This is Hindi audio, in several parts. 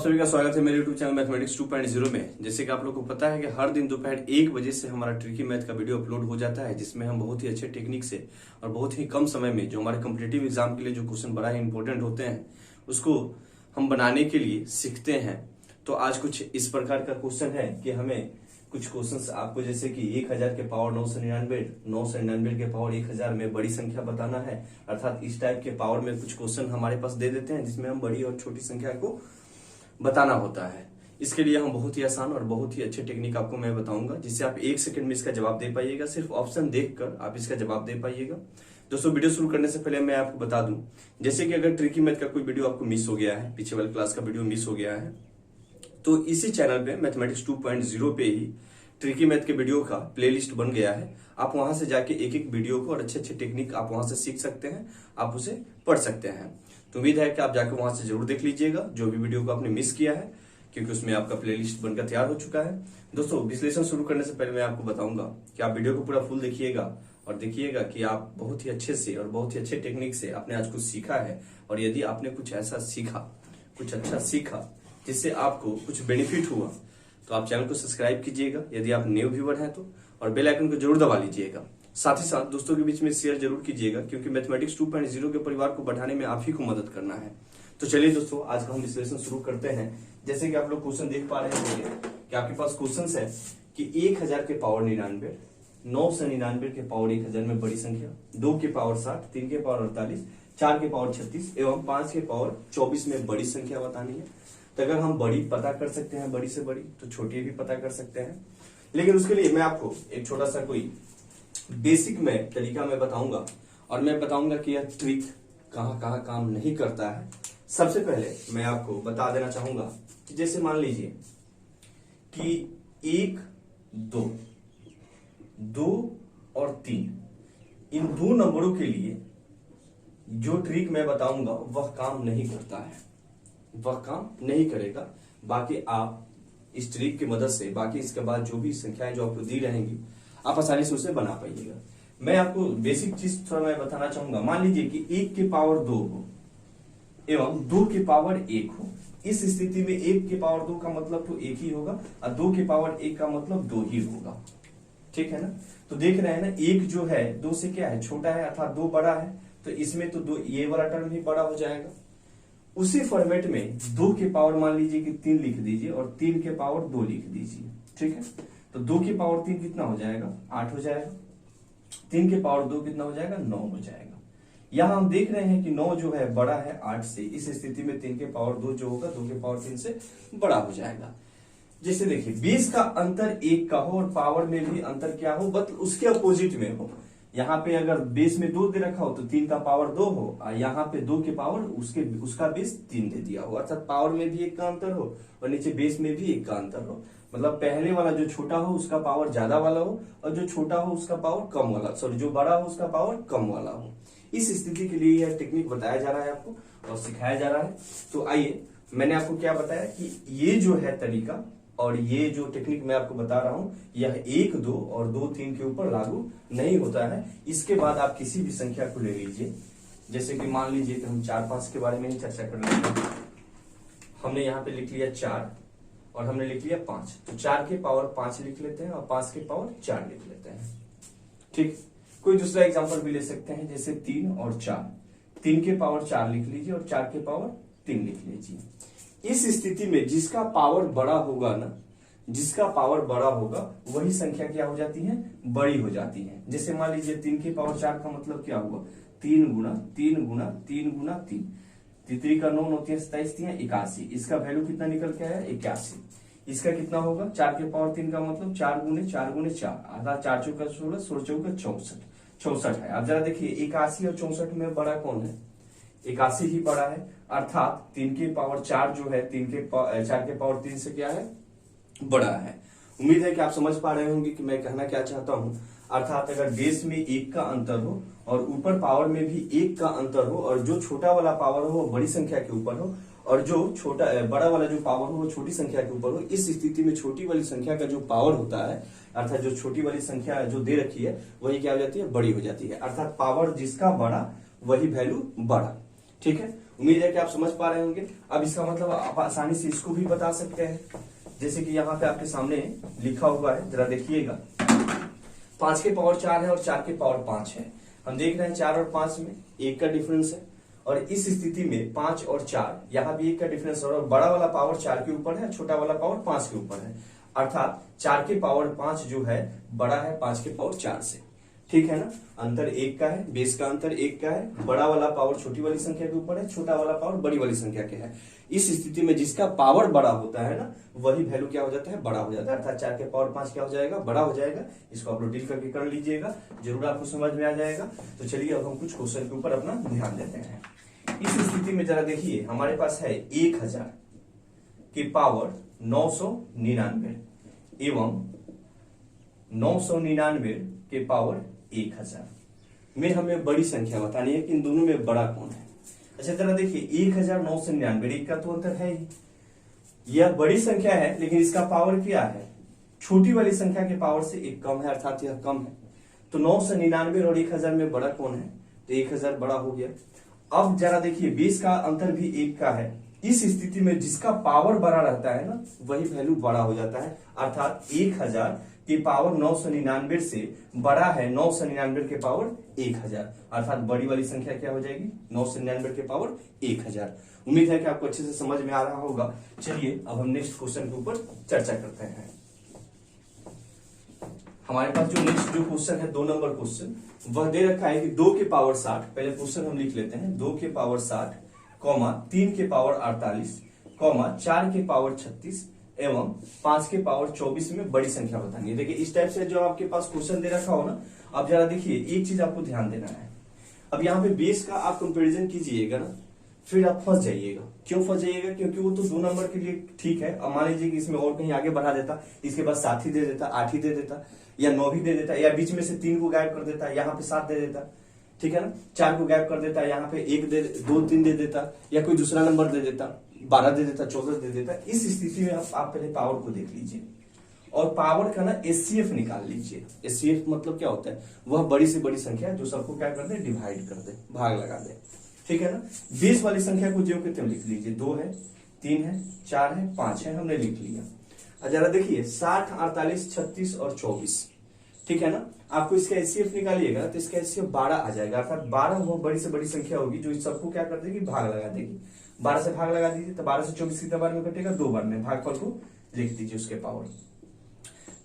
सभी का स्वागत है मेरे YouTube चैनल मैथमेटिक्स 2.0 में। जैसे कि आप लोग को पता है कि हर दिन दोपहर 1 बजे से हमारा ट्रिकी मैथ का वीडियो अपलोड हो जाता है, जिसमें हम बहुत ही अच्छे टेक्निक से और बहुत ही कम समय में जो हमारे कॉम्पिटिटिव एग्जाम के लिए जो क्वेश्चन बड़ा ही इंपॉर्टेंट होते हैं उसको हम बनाने के लिए सीखते हैं। तो आज कुछ इस प्रकार का क्वेश्चन है कि हमें कुछ क्वेश्चंस आपको जैसे कि 1000 के पावर 999, 999 के पावर 1000 में बड़ी संख्या बताना है। अर्थात इस टाइप के पावर में कुछ क्वेश्चन हमारे पास दे देते हैं जिसमें हम बड़ी और छोटी संख्या को बताना होता है। इसके लिए हम बहुत ही आसान और बहुत ही अच्छे टेक्निक आपको मैं बताऊंगा, जिससे आप 1 सेकंड में इसका जवाब दे पाइएगा। सिर्फ ऑप्शन देखकर आप इसका जवाब दे पाइएगा। दोस्तों, वीडियो शुरू करने से पहले मैं आपको बता दूं, जैसे कि अगर ट्रिकी मैथ का कोई वीडियो आपको मिस हो गया है, पीछे वाले क्लास का वीडियो मिस हो गया है, तो इसी चैनल पे मैथमेटिक्स 2.0 पे ही ट्रिकी मैथ के वीडियो का प्लेलिस्ट बन गया है। आप वहां से जाके एक एक वीडियो को और अच्छे अच्छे टेक्निक आप वहां से सीख सकते हैं, आप उसे पढ़ सकते हैं। तो उम्मीद है कि आप जाकर वहां से जरूर देख लीजिएगा जो भी वीडियो को आपने मिस किया है, क्योंकि उसमें आपका प्लेलिस्ट बनकर तैयार हो चुका है। दोस्तों, विश्लेषण शुरू करने से पहले मैं आपको बताऊंगा कि आप वीडियो को पूरा फुल देखिएगा और देखिएगा कि आप बहुत ही अच्छे से और बहुत ही अच्छे टेक्निक से आपने आज कुछ सीखा है। और यदि आपने कुछ ऐसा सीखा, कुछ अच्छा सीखा जिससे आपको कुछ बेनिफिट हुआ, तो आप चैनल को सब्सक्राइब कीजिएगा यदि आप न्यू व्यूअर हैं तो, और बेल आइकन को जरूर दबा लीजिएगा। साथ ही साथ दोस्तों के बीच में शेयर जरूर कीजिएगा, क्योंकि मैथमेटिक्स 2.0 के परिवार को बढ़ाने में आप ही को मदद करना है। तो चलिए दोस्तों, आज का हम विश्लेषण शुरू करते हैं। जैसे कि आप लोग क्वेश्चन देख पा रहे होंगे कि आपके पास क्वेश्चन है कि 1000 के पावर 99, 999 के पावर 1000 में बड़ी संख्या, 2 के पावर 60, 3 के पावर 48, 4 के पावर 36 एवं 5 के पावर 24 में बड़ी संख्या बतानी है। तो अगर हम बड़ी पता कर सकते हैं, बड़ी से बड़ी, तो छोटी भी पता कर सकते हैं। लेकिन उसके लिए मैं आपको एक छोटा सा कोई बेसिक में तरीका मैं बताऊंगा, और मैं बताऊंगा कि यह ट्रिक कहां कहां काम नहीं करता है। सबसे पहले मैं आपको बता देना चाहूंगा कि जैसे मान लीजिए कि 1, 2 और 3, इन दो नंबरों के लिए जो ट्रिक मैं बताऊंगा वह काम नहीं करता है, वह काम नहीं करेगा। बाकी आप इस ट्रिक की मदद से बाकी इसके बाद जो भी संख्याएं जो आपको दी रहेंगी आप आसानी से उसे बना पाइएगा। मैं आपको बेसिक चीज थोड़ा मैं बताना चाहूंगा। मान लीजिए कि 1 के पावर 2 हो एवं 2 के पावर 1 हो। इस स्थिति में 1 के पावर 2 का मतलब तो 1 ही होगा और 2 के पावर 1 का मतलब 2 ही होगा। ठीक है ना? तो देख रहे हैं ना, 1 जो है 2 से क्या है, छोटा है, अर्थात 2 बड़ा है, तो इसमें तो 2 ये वाला टर्म ही बड़ा हो जाएगा। उसी फॉर्मेट में 2 के पावर मान लीजिए कि 3 लिख दीजिए और 3 के पावर 2 लिख दीजिए। ठीक है? तो 2 के पावर 3 कितना हो जाएगा, 8 हो जाएगा। 3 के पावर 2 कितना हो जाएगा, 9 हो जाएगा। यहां हम देख रहे हैं कि 9 जो है बड़ा है 8 से। इस स्थिति में 3 के पावर 2 जो होगा 2 के पावर 3 से बड़ा हो जाएगा। जैसे देखिए, बेस का अंतर 1 का हो और पावर में भी अंतर क्या हो, बस उसके अपोजिट में हो। यहाँ पे अगर बेस में 2 दे रखा हो तो 3 का पावर 2 हो, और यहाँ पे 2 के पावर उसका बेस 3 दे दिया हो, अर्थात पावर में भी 1 का अंतर हो और नीचे बेस में भी 1 का अंतर हो। मतलब पहले वाला जो छोटा हो उसका पावर ज्यादा वाला हो, और जो छोटा हो उसका पावर कम वाला, सॉरी जो बड़ा हो उसका पावर कम वाला हो। इस स्थिति के लिए यह टेक्निक बताया जा रहा है आपको और सिखाया जा रहा है। तो आइए, मैंने आपको क्या बताया कि ये जो है तरीका और ये जो टेक्निक मैं आपको बता रहा हूं, यह 1, 2 और 2, 3 के ऊपर लागू नहीं होता है। इसके बाद आप किसी भी संख्या को ले लीजिए, जैसे कि मान लीजिए कि हम 4, 5 के बारे में ही चर्चा कर लेंगे। हमने यहाँ पे लिख लिया 4 और हमने लिख लिया 5, तो 4 के पावर 5 लिख लेते हैं और 5 के पावर 4 लिख लेते हैं। ठीक, कोई दूसरा एग्जांपल भी ले सकते हैं, जैसे 3 और 4। 3 के पावर 4 लिख लीजिए और 4 के पावर 3 लिख लीजिए। इस स्थिति में जिसका पावर बड़ा होगा ना, जिसका पावर बड़ा होगा वही संख्या क्या हो जाती है, बड़ी हो जाती है। जैसे मान लीजिए 3 के पावर 4 का मतलब क्या हुआ, 3 गुना 3 गुना 3 गुना 3, 3 का 9 होती है 27, 3 81। इसका वैल्यू कितना निकल के आया, 81। इसका कितना होगा, 4 के पावर 3 का मतलब 4 गुने 4 गुने 4, आधा 4 चौका 16, 16 चौका 64, 64 है। अब जरा देखिए 81 और 64 में बड़ा कौन है, 81 ही बड़ा है। अर्थात 3 के पावर 4 जो है 4 के पावर 3 से क्या है, बड़ा है। उम्मीद है कि आप समझ पा रहे होंगे कि मैं कहना क्या चाहता हूं। अर्थात अगर बेस में 1 का अंतर हो और ऊपर पावर में भी 1 का अंतर हो, और जो छोटा वाला पावर हो वो बड़ी संख्या के ऊपर हो, और जो बड़ा वाला जो पावर हो वो छोटी संख्या के ऊपर हो, इस स्थिति में छोटी वाली संख्या का जो पावर होता है, अर्थात जो छोटी वाली संख्या जो दे रखी है वही क्या हो जाती है, बड़ी हो जाती है। अर्थात पावर जिसका बड़ा वही वैल्यू बड़ा। ठीक है? उम्मीद है कि आप समझ पा रहे होंगे। अब इसका मतलब आप आसानी से इसको भी बता सकते हैं, जैसे कि यहाँ पे आपके सामने लिखा हुआ है, जरा देखिएगा। 5 के पावर 4 है और 4 के पावर 5 है। हम देख रहे हैं 4 और 5 में 1 का डिफरेंस है, और इस स्थिति में 5 और 4 यहाँ भी 1 का डिफरेंस है, और बड़ा वाला पावर 4 के ऊपर है, छोटा वाला पावर 5 के ऊपर है, अर्थात 4 के पावर 5 जो है बड़ा है 5 के पावर 4 से। ठीक है ना, अंतर 1 का है, बेस का अंतर 1 का है, बड़ा वाला पावर छोटी वाली संख्या के ऊपर है, छोटा वाला पावर बड़ी वाली संख्या के है। इस स्थिति में जिसका पावर बड़ा होता है ना, वही वैल्यू क्या हो जाता है, बड़ा हो जाता है, अर्थात 4 के पावर 5 क्या हो जाएगा, बड़ा हो जाएगा। इसको आप लोग डील करके कर लीजिएगा, जरूर आपको समझ में आ जाएगा। तो चलिए अब हम कुछ क्वेश्चन के ऊपर अपना ध्यान देते हैं। इस स्थिति में जरा देखिए, हमारे पास है 1000 की पावर 999 एवं 999 के पावर 1000 में हमें बड़ी संख्या बतानी है कि इन दोनों में बड़ा कौन है। अच्छा जरा देखिए, 1999 एक का तो अंतर है ही, यह बड़ी संख्या है लेकिन इसका पावर क्या है, छोटी वाली संख्या के पावर से 1 कम है, अर्थात यह कम है। तो 999 और 1000 में बड़ा कौन है, तो 1000 बड़ा हो गया। अब जरा देखिए, बेस का अंतर भी 1 का है। इस स्थिति में जिसका पावर बड़ा रहता है ना, वही वैल्यू बड़ा हो जाता है, अर्थात 1000 की पावर 999 से बड़ा है 999 के पावर 1000, अर्थात बड़ी वाली संख्या क्या हो जाएगी, 999 के पावर 1000। उम्मीद है कि आपको अच्छे से समझ में आ रहा होगा। चलिए अब हम नेक्स्ट क्वेश्चन के ऊपर चर्चा करते हैं। हमारे पास जो नेक्स्ट जो क्वेश्चन है 2 नंबर क्वेश्चन, वह दे रखा है कि 2 के पावर 60, पहले क्वेश्चन हम लिख लेते हैं, 2 के पावर 60, 3 के पावर 48, 4 के पावर 36 एवं 5 के पावर 24 में बड़ी संख्या बतानी है। देखिए इस टाइप से जो आपके पास क्वेश्चन दे रखा हो ना, अब जरा देखिए एक चीज आपको ध्यान देना है। अब यहाँ पे बेस का आप कंपैरिजन कीजिएगा ना, फिर आप फंस जाइएगा। क्यों फंस जाइएगा, क्योंकि वो तो 2 नंबर के लिए ठीक है। अब मान लीजिए कि इसमें और कहीं आगे बढ़ा देता, इसके बाद 7 ही दे देता, 8 ही दे देता, या 9 भी दे देता, या बीच में से 3 को गायब कर देता, यहाँ पे 7 दे देता, ठीक है ना, 4 को गायब कर देता, यहाँ पे 1 दे 2 3 दे देता, या कोई दूसरा नंबर दे देता, 12 दे देता, 14 दे देता। इस स्थिति में आप पहले पावर को देख लीजिए, और पावर का ना एचसीएफ निकाल लीजिए। एचसीएफ मतलब क्या होता है, वह बड़ी से बड़ी संख्या जो सबको क्या कर दे, डिवाइड कर दे, भाग लगा दे, ठीक है ना। बेस वाली संख्या को जो कहते हैं लिख लीजिए, 2 है, 3 है, 4 है, 5 है, हमने लिख लिया। जरा देखिए 60, 48, 36 और 24, ठीक है ना। आपको इसका एचसीएफ निकालिएगा तो इसका एचसीएफ 12 आ जाएगा, अर्थात 12 वो बड़ी से बड़ी संख्या होगी जो इस सबको क्या कर देगी, भाग लगा देगी। 12 से भाग लगा दीजिए तो 12 से 24 कितना बार में कटेगा, 2 बार में, भागफल को लिख दीजिए उसके पावर।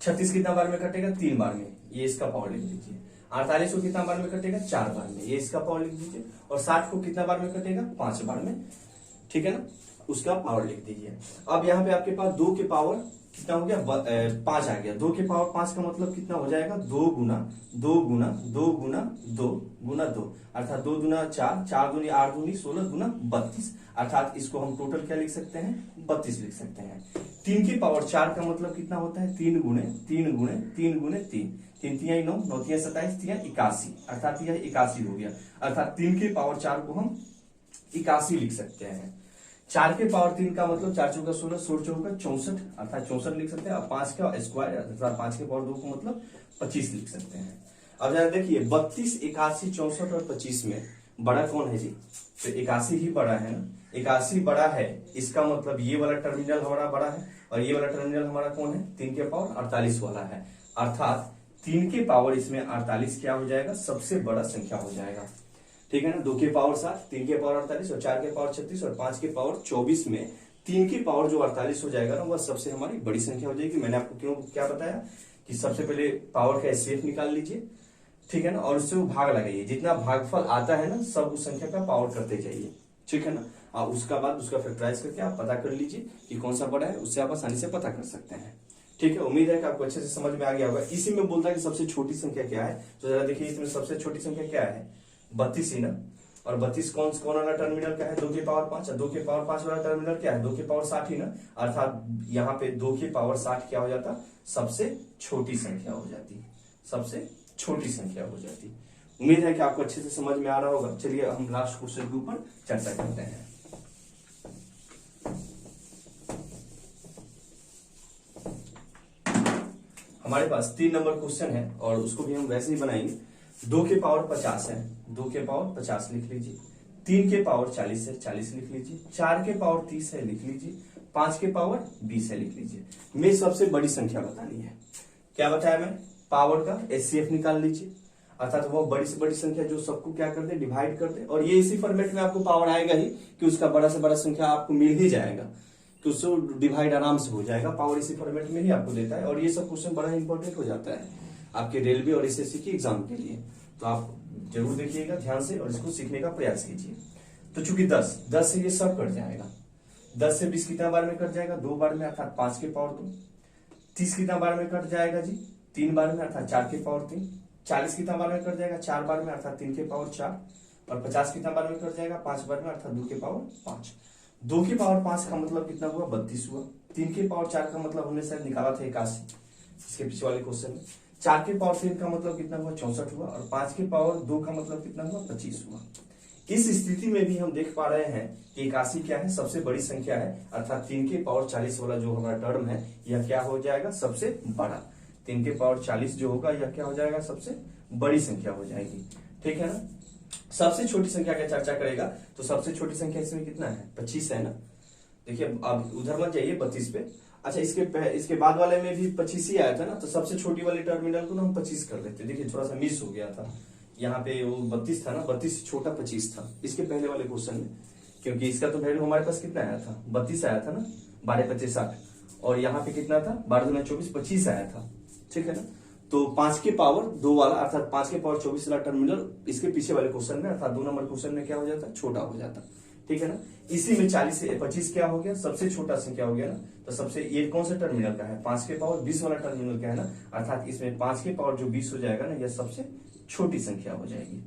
36 कितना बार में कटेगा, 3 बार में, ये इसका पावर लिख दीजिए। 48 को कितना बार में कटेगा, 4 बार में, ये इसका पावर लिख दीजिए। और 60 को कितना बार में कटेगा, 5 बार में, ठीक है ना, उसका पावर लिख दीजिए। अब यहाँ पे आपके पास 2 के पावर कितना हो गया, 5 आ गया। 2 के पावर 5 का मतलब कितना हो जाएगा, 2 गुना 2 गुना 2 गुना 2 गुना 2, अर्थात 2 गुना 4, 4 दूनी 8 दूनी 16 गुना 32, अर्थात इसको हम टोटल क्या लिख सकते हैं, 32 लिख सकते हैं। 3 की पावर 4 का मतलब कितना होता है, 3 गुने 3 गुने 3 गुने 3, 3 तिया 9, 9 तिया 27, तिया 81, अर्थात यह 81 हो गया। अर्थात 3 की पावर 4 को हम 81 लिख सकते हैं। 4 के पावर 3 का मतलब 4 चौका 16, 16 चौका 64, अर्थात 64 लिख सकते हैं। और 5 का स्क्वायर अर्थात 5 के पावर 2 को मतलब 25 लिख सकते हैं। अब जरा देखिए 32, 81, 64 और 25 में बड़ा कौन है जी, तो 81 ही बड़ा है ना। 81 बड़ा है, इसका मतलब ये वाला टर्मिनल हमारा बड़ा है, और ये वाला टर्मिनल हमारा कौन है, 3 के पावर 48 वाला है, अर्थात 3 के पावर इसमें 48 क्या हो जाएगा, सबसे बड़ा संख्या हो जाएगा, ठीक है ना। 2 के पावर 7, 3 के पावर 48 और 4 के पावर 36 और 5 के पावर 24 में 3 के पावर जो 48 हो जाएगा ना, वह सबसे हमारी बड़ी संख्या हो जाएगी। मैंने आपको क्यों क्या बताया कि सबसे पहले पावर का एचसीएफ निकाल लीजिए, ठीक है ना, और उससे वो भाग लगाइए, जितना भागफल आता है ना सब उस संख्या का पावर करते जाइए, ठीक है ना। और उसका बाद उसका फैक्टराइज करके आप पता कर लीजिए कि कौन सा बड़ा है, उससे आप आसानी से पता कर सकते हैं, ठीक है। उम्मीद है कि आपको अच्छे से समझ में आ गया होगा। इसी में बोलता है कि सबसे छोटी संख्या क्या है, तो जरा देखिए इसमें सबसे छोटी संख्या क्या है, 32 ही ना। और 32 कौन वाला टर्मिनल का है, 2 के पावर 5, 2 के पावर 5 वाला टर्मिनल क्या है, 2 के पावर 60 ही ना, अर्थात यहाँ पे 2 के पावर 60 क्या हो जाता, सबसे छोटी संख्या हो जाती, सबसे छोटी संख्या हो जाती। उम्मीद है कि आपको अच्छे से समझ में आ रहा होगा। चलिए हम लास्ट क्वेश्चन के ऊपर चर्चा करते हैं। हमारे पास 3 नंबर क्वेश्चन है और उसको भी हम वैसे ही बनाएंगे। 2 के पावर 50 है, 2 के पावर 50 लिख लीजिए। 3 के पावर 40 है, 40 लिख लीजिए। 4 के पावर 30 है, लिख लीजिए। 5 के पावर 20 है, लिख लीजिए। में सबसे बड़ी संख्या बतानी है। क्या बताया मैंने? पावर का एचसीएफ निकाल लीजिए, अर्थात वो बड़ी से बड़ी संख्या जो सबको क्या कर दे, डिवाइड कर दे। और ये इसी फॉर्मेट में आपको पावर आएगा ही कि उसका बड़ा से बड़ा संख्या आपको मिल ही जाएगा, तो उससे डिवाइड आराम से हो जाएगा। पावर इसी फॉर्मेट में ही आपको देता है। और ये सब क्वेश्चन बड़ा इंपॉर्टेंट हो जाता है आपके रेलवे और एसएससी की एग्जाम के लिए, तो आप जरूर देखिएगा ध्यान से और इसको सीखने का प्रयास कीजिए। तो चूंकि 10 से ये सब कट जाएगा। 10 से 20 कितना बार में कट जाएगा? 2 बार में, अर्थात 5 के पावर 2। 30 कितना बार में कट जाएगा जी? 3 बार में, अर्थात 4 के पावर 3। 40 कितना बार में कट जाएगा? 4 बार में, अर्थात 3 के पावर 4। और 50 कितना बार में कट जाएगा? 5 बार में, अर्थात 2 के पावर 5। 2 की पावर 5 का मतलब कितना हुआ? 32 हुआ। 3 के पावर 4 का मतलब हमने शायद निकाला था 81, इसके पीछे वाले क्वेश्चन में। 4 के पावर 3 का मतलब कितना हुआ? 64 हुआ। और 5 के पावर 2 का मतलब कितना हुआ? 25 हुआ। इस स्थिति में भी हम देख पा रहे हैं कि 81 क्या है? सबसे बड़ी संख्या है, अर्थात 3 के पावर 40 वाला जो हमारा टर्म है यह क्या हो जाएगा? सबसे बड़ा। 3 के पावर 40 जो होगा यह क्या हो जाएगा? सबसे बड़ी संख्या हो जाएगी। ठीक है ना? सबसे छोटी संख्या की चर्चा करेगा तो सबसे छोटी संख्या इसमें कितना है? 25 है ना। देखिए अब उधर मत जाइए 32 पे। अच्छा, इसके बाद वाले में भी 25 ही आया था ना, तो सबसे छोटी वाली टर्मिनल को ना हम 25 कर लेते। देखिए थोड़ा सा मिस हो गया था, यहाँ पे वो 32 था ना, 32 से छोटा 25 था इसके पहले वाले क्वेश्चन में, क्योंकि इसका तो वैल्यू हमारे पास कितना आया था? 32 आया था ना, 12 25 60। और यहाँ पे कितना था? 12 दूना 24, 25 आया था। ठीक है ना। तो 5 के पावर 2 वाला, अर्थात 5 के पावर 24 वाला टर्मिनल इसके पीछे वाले क्वेश्चन में, अर्थात 2 नंबर क्वेश्चन में क्या हो जाता? छोटा हो जाता। ठीक है ना। इसी में 40 से 25 क्या हो गया? सबसे छोटा संख्या हो गया ना। तो सबसे ये कौन सा टर्मिनल का है? 5 के पावर 20 वाला टर्मिनल का है ना, अर्थात इसमें 5 के पावर जो 20 हो जाएगा ना, यह सबसे छोटी संख्या हो जाएगी।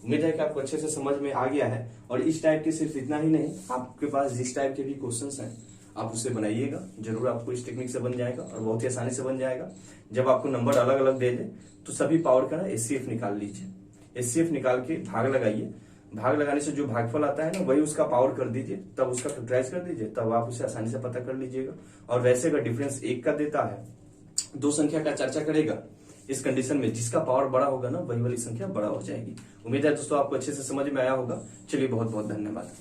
उम्मीद है कि आपको अच्छे से समझ में आ गया है। और इस टाइप के सिर्फ इतना ही नहीं, आपके पास जिस टाइप के भी क्वेश्चंस हैं आप उसे बनाइएगा, जरूर आपको इस टेक्निक से बन जाएगा और बहुत ही आसानी से बन जाएगा। जब आपको नंबर अलग अलग दे दे तो सभी पावर का ना एचसीएफ निकाल लीजिए। एचसीएफ निकाल के भाग लगाइए। भाग लगाने से जो भागफल आता है ना, वही उसका पावर कर दीजिए, तब उसका फैक्टराइज कर दीजिए, तब आप उसे आसानी से पता कर लीजिएगा। और वैसे अगर डिफरेंस 1 का देता है, 2 संख्या का चर्चा करेगा, इस कंडीशन में जिसका पावर बड़ा होगा ना, वही वाली संख्या बड़ा हो जाएगी। उम्मीद है दोस्तों आपको अच्छे से समझ में आया होगा। चलिए बहुत बहुत धन्यवाद।